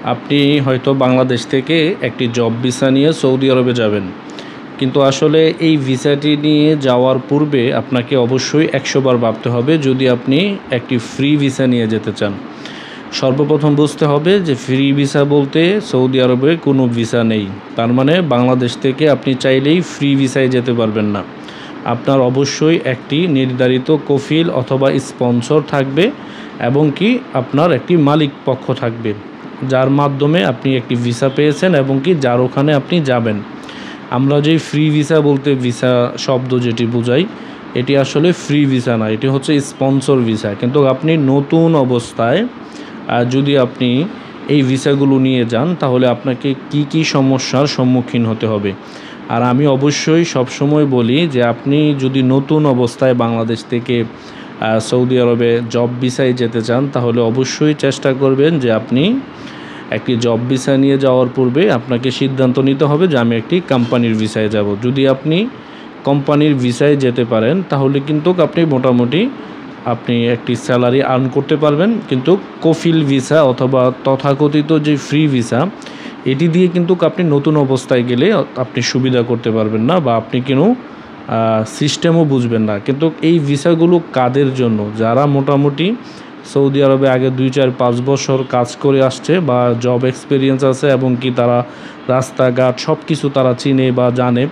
আপনি হয়তো বাংলাদেশ থেকে একটি জব ভিসা নিয়ে সৌদি আরবে যাবেন, কিন্তু আসলে এই ভিসাটি নিয়ে যাওয়ার পূর্বে আপনাকে অবশ্যই 100 বার ভাবতে হবে যদি আপনি একটি ফ্রি ভিসা নিয়ে যেতে চান। সর্বপ্রথম বুঝতে হবে যে ফ্রি ভিসা বলতে সৌদি আরবে কোনো ভিসা নেই। তার মানে বাংলাদেশ থেকে আপনি চাইলেই ফ্রি ভিসায় যেতে পারবেন না। আপনার অবশ্যই একটি নির্ধারিত কফিল অথবা স্পন্সর থাকবে এবং কি আপনার একটি মালিক পক্ষ থাকবে, যার মাধ্যমে আপনি একটি ভিসা পেয়েছেন এবং কি যার ওখানে আপনি যাবেন। আমরা যেই ফ্রি ভিসা বলতে ভিসা শব্দ যেটি বোঝাই, এটি আসলে ফ্রি ভিসা না, এটি হচ্ছে স্পন্সর ভিসা। কিন্তু আপনি নতুন অবস্থায় যদি আপনি এই ভিসাগুলো নিয়ে যান তাহলে আপনাকে কি কি সমস্যার সম্মুখীন হতে হবে। আর আমি অবশ্যই সবসময় বলি যে আপনি যদি নতুন অবস্থায় বাংলাদেশ থেকে সৌদি আরবে জব ভিসায় যেতে চান তাহলে অবশ্যই চেষ্টা করবেন যে আপনি একটি জব ভিসা নিয়ে যাওয়ার পূর্বে আপনাকে সিদ্ধান্ত নিতে হবে যে আমি একটি কোম্পানির ভিসায় যাব। যদি আপনি কোম্পানির ভিসায় যেতে পারেন তাহলে কিন্তু আপনি একটি স্যালারি আর্ন করতে পারবেন। কিন্তু কফিল ভিসা অথবা তথাকথিত যে ফ্রি ভিসা, এটি দিয়ে কিন্তু আপনি নতুন অবস্থায় গেলে আপনি সুবিধা করতে পারবেন না বা আপনি কোনো সিস্টেমও বুঝবেন না। কিন্তু এই ভিসাগুলো কাদের জন্য? যারা মোটামুটি সৌদি আরবে আগে 2-4-5 বছর কাজ করে আসছে বা জব এক্সপিরিয়েন্স আছে এবং কি তারা রাস্তাঘাট সব কিছু তারা চিনে বা জানে,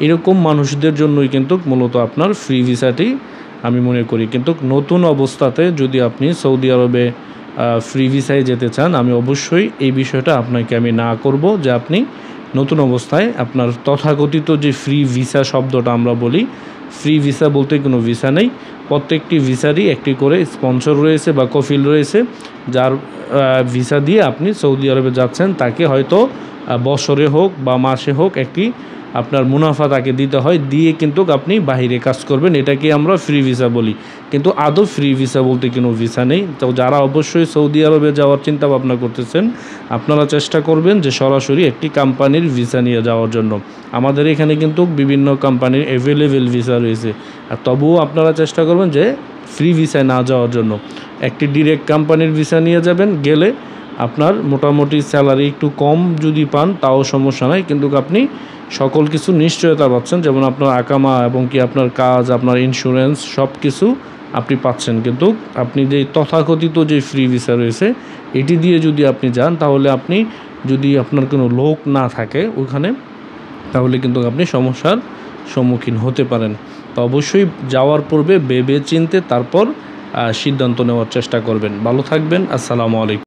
এরকম মানুষদের জন্যই কিন্তু মূলত আপনার ফ্রি ভিসাটি আমি মনে করি। কিন্তু নতুন অবস্থাতে যদি আপনি সৌদি আরবে ফ্রি ভিসায় যেতে চান, আমি অবশ্যই এই বিষয়টা আপনাকে আমি না করব যে আপনি নতুন অবস্থায় আপনার তথাকথিত যে ফ্রি ভিসা শব্দটা আমরা বলি, ফ্রি ভিসা বলতে কোনো ভিসা নেই। প্রত্যেকটি ভিসারই একটি করে স্পন্সর রয়েছে বা কফিল রয়েছে, যার ভিসা দিয়ে আপনি সৌদি আরবে যাচ্ছেন। তাকে হয়তো বছরে হোক বা মাসে হোক একটি আপনার মুনাফা তাকে দিতে হয়, দিয়ে কিন্তু আপনি বাহিরে কাজ করবেন। এটাকে আমরা ফ্রি ভিসা বলি, কিন্তু আদৌ ফ্রি ভিসা বলতে কোনো ভিসা নেই। তো যারা অবশ্যই সৌদি আরবে যাওয়ার চিন্তা ভাবনা করতেছেন, আপনারা চেষ্টা করবেন যে সরাসরি একটি কোম্পানির ভিসা নিয়ে যাওয়ার জন্য। আমাদের এখানে কিন্তু বিভিন্ন কোম্পানির অ্যাভেলেবেল ভিসা রয়েছে, আর তবুও আপনারা চেষ্টা করবেন যে ফ্রি ভিসায় না যাওয়ার জন্য একটি ডিরেক্ট কোম্পানির ভিসা নিয়ে যাবেন। গেলে আপনার মোটামুটি স্যালারি একটু কম যদি পান তাও সমস্যা নাই, কিন্তু আপনি সকল কিছু নিশ্চয়তা পাচ্ছেন, যেমন আপনার আকামা এবং কি আপনার কাজ, আপনার ইন্স্যুরেন্স সব কিছু আপনি পাচ্ছেন। কিন্তু আপনি যে তথাকথিত যে ফ্রি ভিসা রয়েছে, এটি দিয়ে যদি আপনি যান তাহলে আপনি যদি আপনার কোনো লোক না থাকে ওখানে, তাহলে কিন্তু আপনি সমস্যার সম্মুখীন হতে পারেন। তো অবশ্যই যাওয়ার পূর্বে ভেবে চিন্তে তারপর সিদ্ধান্ত নেওয়ার চেষ্টা করবেন। ভালো থাকবেন। আসসালামু আলাইকুম।